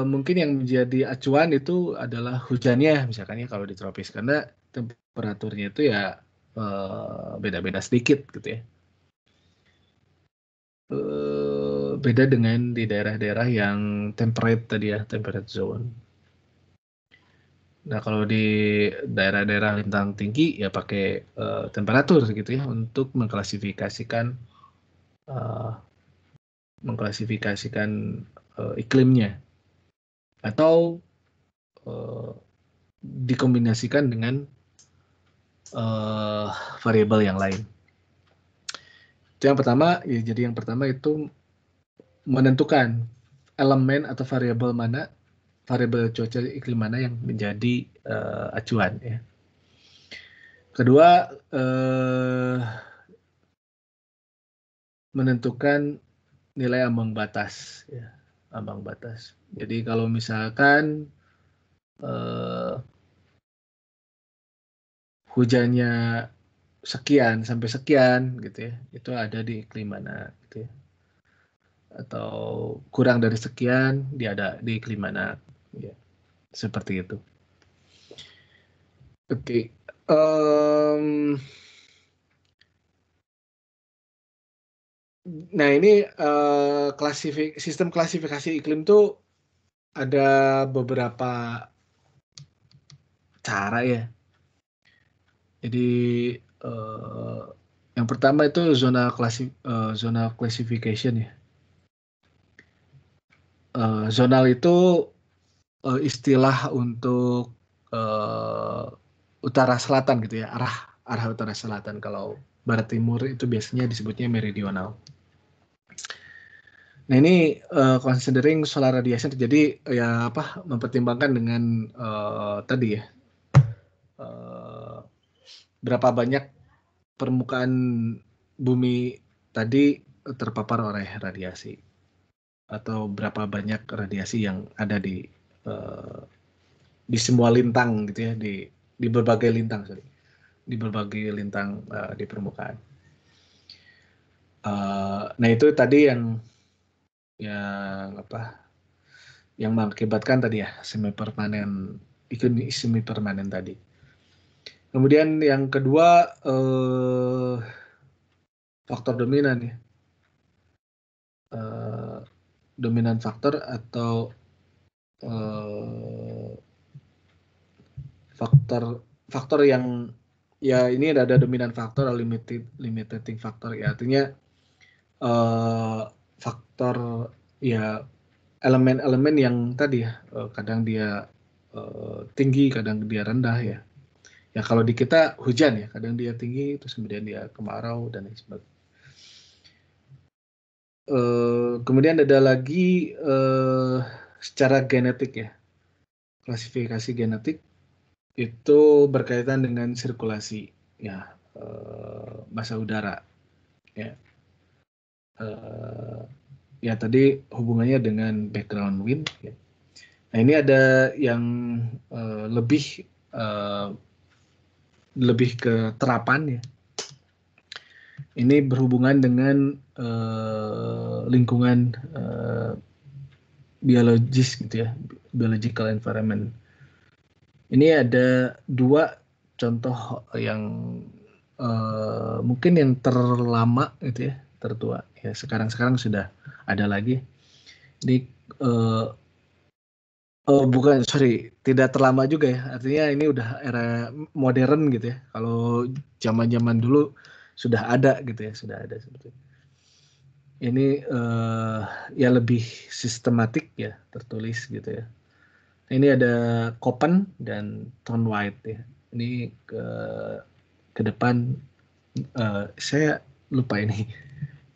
mungkin yang menjadi acuan itu adalah hujannya, misalkan ya kalau di tropis, karena temperaturnya itu ya beda-beda sedikit gitu ya. Beda dengan di daerah-daerah yang temperate tadi ya, temperate zone. Nah kalau di daerah-daerah lintang tinggi ya pakai temperatur gitu ya, untuk mengklasifikasikan iklimnya, atau dikombinasikan dengan variabel yang lain. Itu yang pertama ya, jadi yang pertama itu menentukan elemen atau variabel cuaca iklim mana yang menjadi acuan ya. Kedua, menentukan nilai ambang batas ya, ambang batas. Jadi kalau misalkan hujannya sekian sampai sekian gitu ya, itu ada di iklim mana gitu ya, atau kurang dari sekian dia ada di iklim mana ya, seperti itu. Oke. Nah ini sistem klasifikasi iklim tuh ada beberapa cara ya. Jadi yang pertama itu zona classification ya. Zonal itu istilah untuk utara selatan gitu ya, arah utara selatan. Kalau barat timur itu biasanya disebutnya meridional. Nah ini considering solar radiation, jadi ya mempertimbangkan dengan tadi ya, berapa banyak permukaan bumi tadi terpapar oleh radiasi, atau berapa banyak radiasi yang ada di semua lintang gitu ya, di berbagai lintang, di berbagai lintang di permukaan. Nah itu tadi yang mengakibatkan tadi ya iklim semi permanen tadi. Kemudian yang kedua faktor dominan ya, dominan faktor atau faktor yang ya, ini ada dominan faktor, limiting faktor ya, artinya faktor ya, elemen-elemen yang tadi ya, kadang dia tinggi, kadang dia rendah ya. Ya kalau di kita hujan ya, kadang dia tinggi, terus kemudian dia kemarau dan lain sebagainya. kemudian ada lagi secara genetik ya, klasifikasi genetik itu berkaitan dengan sirkulasi ya, massa udara ya. Ya tadi hubungannya dengan background wind ya. Nah ini ada yang lebih ke terapan ya. Ini berhubungan dengan lingkungan biologis gitu ya, biological environment. Ini ada dua contoh yang mungkin yang terlama gitu ya, tertua ya. Sekarang sudah ada lagi. Ini oh bukan, sorry, tidak terlama juga ya. Artinya ini udah era modern gitu ya. Kalau zaman-zaman dulu sudah ada gitu ya, sudah ada seperti itu. Ini ya lebih sistematik ya, tertulis gitu ya. Ini ada Koppen dan Tone White ya. Ini ke depan saya lupa ini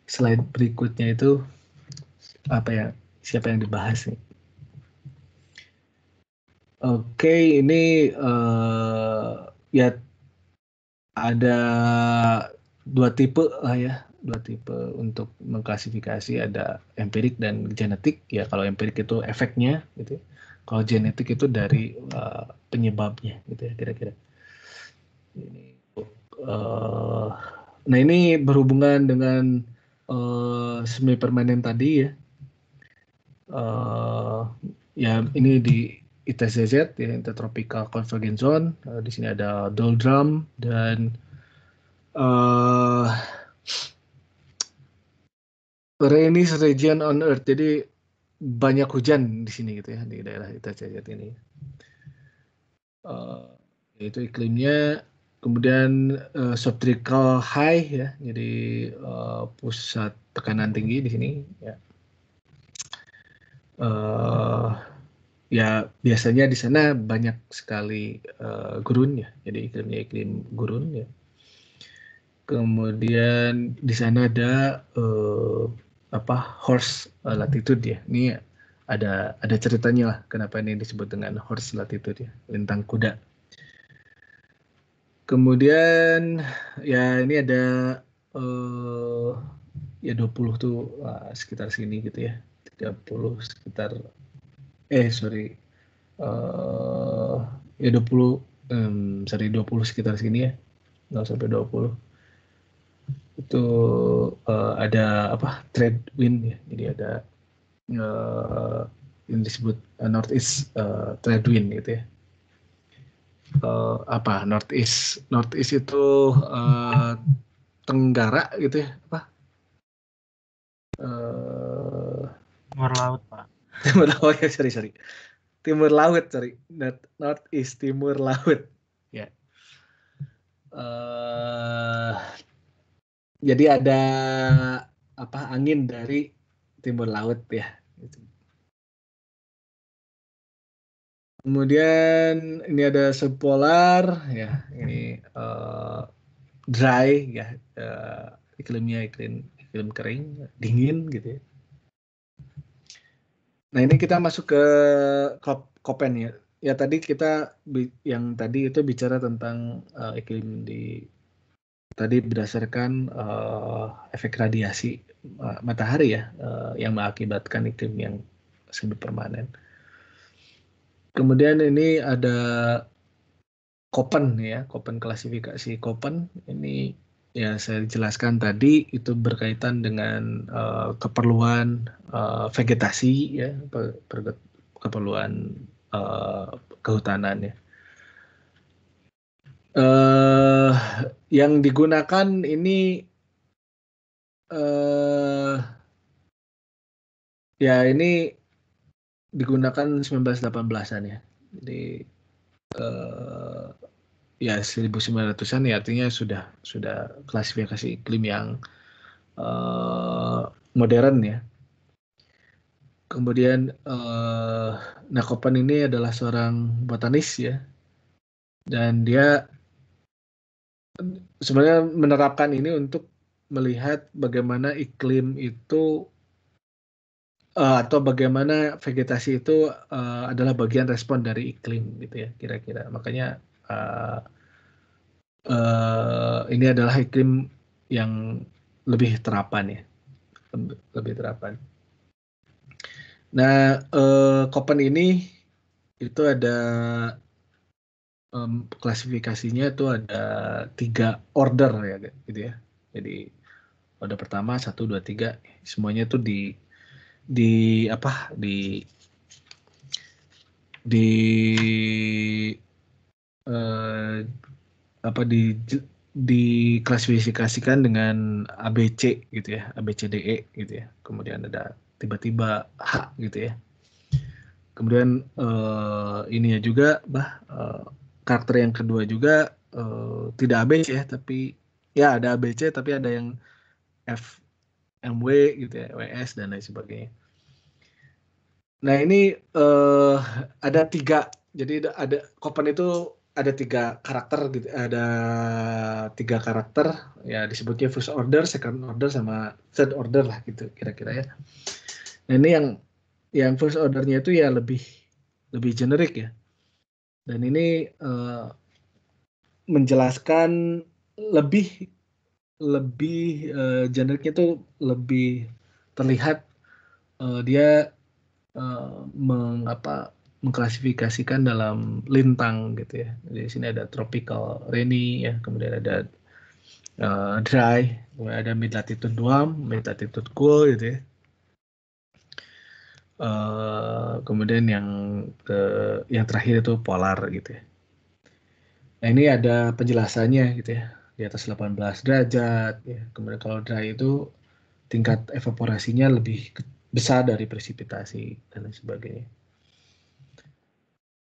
slide berikutnya itu apa ya, siapa yang dibahas nih. Oke, ini ya ada dua tipe lah ya, dua tipe untuk mengklasifikasi, ada empirik dan genetik ya. Kalau empirik itu efeknya gitu ya. Kalau genetik itu dari penyebabnya gitu ya kira-kira. Nah ini berhubungan dengan semi permanen tadi ya. Ya ini di ITCZ ya, Intertropical Convergence Zone. Di sini ada doldrum dan rainy region on Earth. Jadi banyak hujan di sini gitu ya, di daerah ITCZ ini. Itu iklimnya. Kemudian subtropical high ya, jadi pusat tekanan tinggi di sini ya. Ya biasanya di sana banyak sekali gurun ya, jadi iklimnya iklim gurun ya. Kemudian di sana ada horse latitude ya. Ini ada ceritanya lah kenapa ini disebut dengan horse latitude ya, lintang kuda. Kemudian ya ini ada ya 20 tuh sekitar sini gitu ya. 30 sekitar ya 20 sekitar sini ya. 0 sampai 20. Itu ada trade wind ya. Jadi ada yang disebut northeast trade wind gitu ya. Northeast itu tenggara gitu ya, Timur laut, Pak. Timur laut ya, sorry. Timur laut, sorry. Northeast, timur laut. Ya. Jadi ada angin dari timur laut ya. Kemudian ini ada subpolar ya, ini dry ya, iklimnya iklim kering, dingin gitu ya. Nah ini kita masuk ke Koppen ya. Ya tadi kita yang tadi itu bicara tentang iklim tadi berdasarkan efek radiasi matahari ya, yang mengakibatkan iklim yang semi permanen. Kemudian ini ada Koppen ya, Koppen, klasifikasi Koppen ini ya saya jelaskan tadi itu berkaitan dengan keperluan vegetasi ya, keperluan kehutanan ya. Yang digunakan ini ya ini digunakan 1918-an ya. Jadi ya 1900-an ya, artinya sudah klasifikasi iklim yang modern ya. Kemudian Koppen ini adalah seorang botanis ya, dan dia sebenarnya menerapkan ini untuk melihat bagaimana iklim itu atau bagaimana vegetasi itu adalah bagian respon dari iklim gitu ya kira-kira. Makanya ini adalah iklim yang lebih terapan ya, lebih terapan. Nah, Koppen ini itu ada klasifikasinya itu ada 3 order ya gitu ya. Jadi order pertama 1, 2, 3 semuanya itu di apa di apa diklasifikasikan dengan ABC gitu ya, ABCDE gitu ya. Kemudian ada tiba-tiba H gitu ya. Kemudian ini ya juga karakter yang kedua juga tidak ABC ya, tapi ya ada ABC tapi ada yang F, MW gitu ya, WS dan lain sebagainya. Nah ini ada 3, jadi ada Koppen itu ada 3 karakter gitu, ada 3 karakter ya disebutnya first order, second order sama third order lah gitu kira-kira ya. Nah ini yang first ordernya itu ya lebih generik ya. Dan ini menjelaskan lebih generiknya itu lebih terlihat dia mengklasifikasikan dalam lintang gitu ya. Di sini ada tropical rainy ya, kemudian ada dry, kemudian ada mid latitude warm, mid latitude cool gitu ya. Kemudian yang terakhir itu polar gitu ya. Nah ini ada penjelasannya gitu ya, di atas 18 derajat ya. Kemudian kalau dry itu tingkat evaporasinya lebih besar dari presipitasi dan lain sebagainya.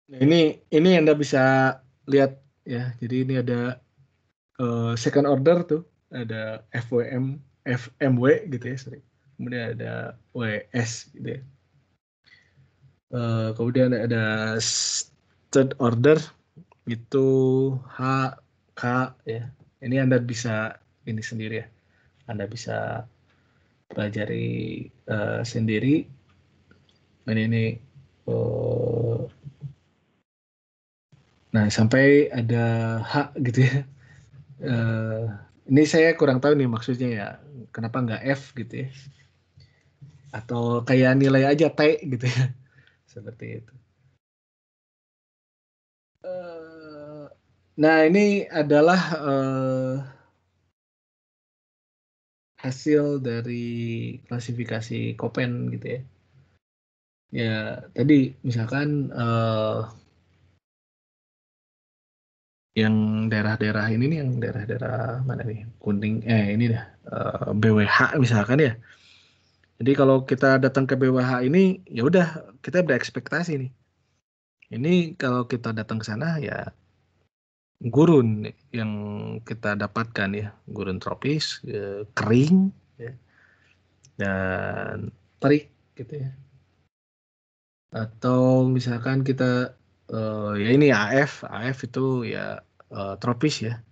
Nah, ini Anda bisa lihat ya. Jadi ini ada second order tuh, ada FMW gitu ya, sorry. Kemudian ada WS gitu ya. Kemudian ada third order itu H, K ya. Ini Anda bisa ini sendiri ya. Anda bisa pelajari sendiri. Dan ini nah sampai ada H gitu ya. Ini saya kurang tahu nih maksudnya ya. Kenapa nggak F gitu ya? Atau kayak nilai aja T gitu ya. Seperti itu. Nah ini adalah hasil dari klasifikasi Koppen gitu ya. Ya tadi misalkan yang daerah-daerah ini nih, yang daerah-daerah mana nih, kuning, ini dah BWH misalkan ya. Jadi kalau kita datang ke BWH ini, ya udah kita berekspektasi nih. Ini kalau kita datang ke sana ya gurun yang kita dapatkan ya, gurun tropis, kering, ya, dan terik gitu ya. Atau misalkan kita ya ini AF itu ya tropis ya,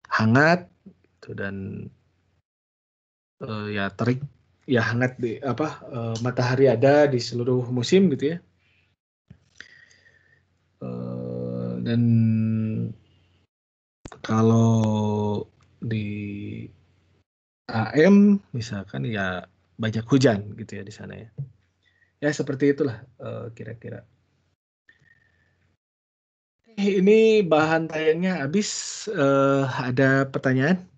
hangat gitu, dan ya terik ya hangat di matahari ada di seluruh musim gitu ya. Dan kalau di AM misalkan ya banyak hujan gitu ya di sana ya. Ya seperti itulah kira-kira. Ini bahan tayangnya habis. Ada pertanyaan?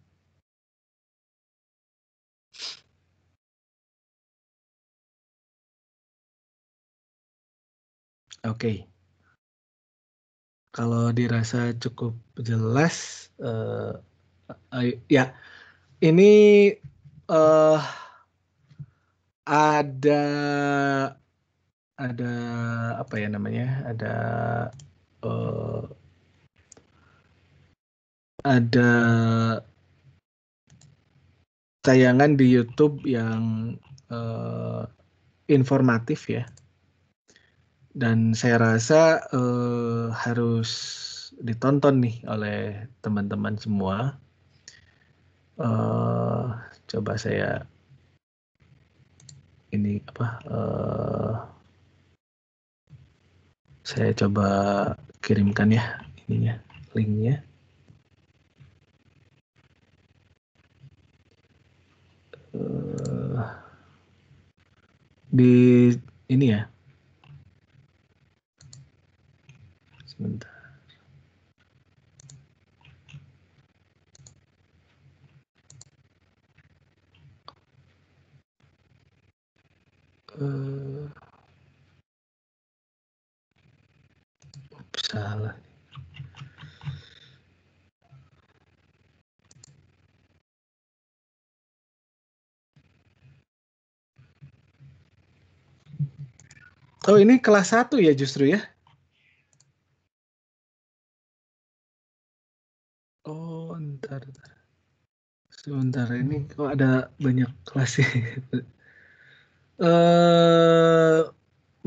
Oke. Kalau dirasa cukup jelas, ya ini ada apa ya namanya? Ada tayangan di YouTube yang informatif ya. Dan saya rasa harus ditonton nih oleh teman-teman semua. Coba saya ini apa? Saya coba kirimkan ya ininya, linknya. Di ini ya. Sebentar. Salah. Oh, ini kelas 1 ya justru ya? Oh, ntar. Sebentar, ini kok ada banyak kelas ya?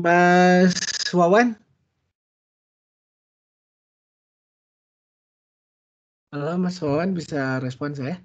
Mas Wawan? Halo, Mas Wawan, bisa respon saya?